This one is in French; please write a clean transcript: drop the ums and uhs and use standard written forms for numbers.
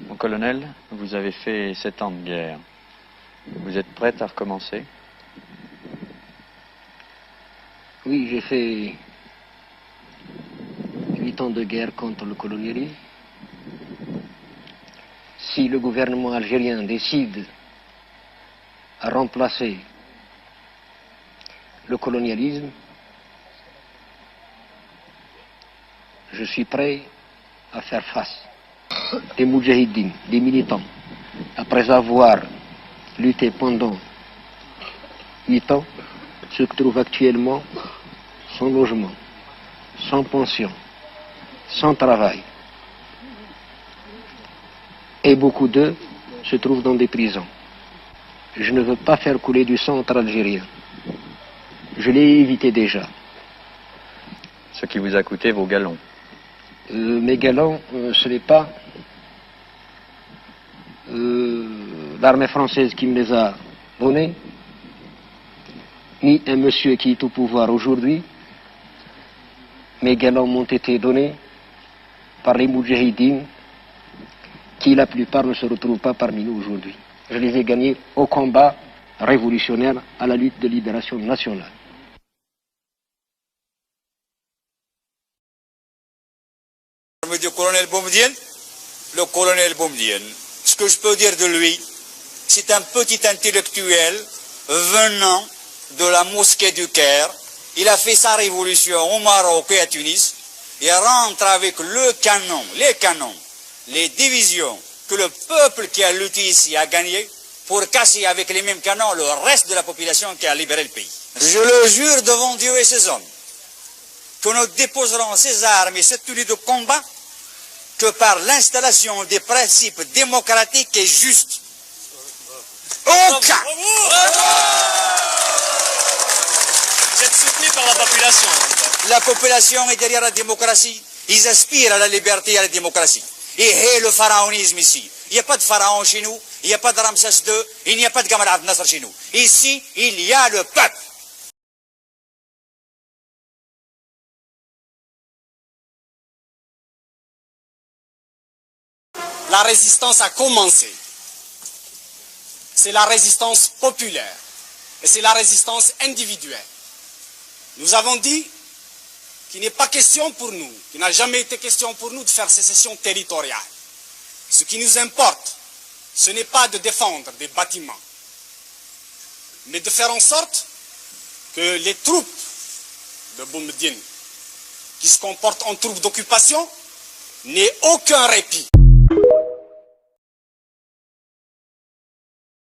Mon colonel, vous avez fait 7 ans de guerre. Vous êtes prêt à recommencer? Oui, j'ai fait 8 ans de guerre contre le colonialisme. Si le gouvernement algérien décide à remplacer le colonialisme, je suis prêt à faire face. Des moudjahidines, des militants, après avoir lutté pendant 8 ans, se trouvent actuellement sans logement, sans pension, sans travail. Et beaucoup d'eux se trouvent dans des prisons. Je ne veux pas faire couler du sang entre Algériens. Je l'ai évité déjà. Ce qui vous a coûté vos galons. Mes galons, ce n'est pas l'armée française qui me les a donnés, ni un monsieur qui est au pouvoir aujourd'hui. Mes galons m'ont été donnés par les moudjahidines, qui la plupart ne se retrouvent pas parmi nous aujourd'hui. Je les ai gagnés au combat révolutionnaire, à la lutte de libération nationale. Du colonel Boumedienne, le colonel Boumedienne, ce que je peux dire de lui, c'est un petit intellectuel venant de la mosquée du Caire. Il a fait sa révolution au Maroc et à Tunis. Il rentre avec le canon, les canons, les divisions que le peuple qui a lutté ici a gagné pour casser avec les mêmes canons le reste de la population qui a libéré le pays. Je le jure devant Dieu et ses hommes que nous déposerons ces armes et cette tenue de combat que par l'installation des principes démocratiques et justes. Aucun. Vous êtes soutenu par la population. La population est derrière la démocratie. Ils aspirent à la liberté et à la démocratie. Et le pharaonisme ici. Il n'y a pas de pharaon chez nous, il n'y a pas de Ramsès II, il n'y a pas de Gamal Abdel Nasser chez nous. Ici, il y a le peuple. La résistance a commencé. C'est la résistance populaire et c'est la résistance individuelle. Nous avons dit qu'il n'est pas question pour nous, qu'il n'a jamais été question pour nous de faire sécession territoriale. Ce qui nous importe, ce n'est pas de défendre des bâtiments, mais de faire en sorte que les troupes de Boumedienne, qui se comportent en troupes d'occupation, n'aient aucun répit.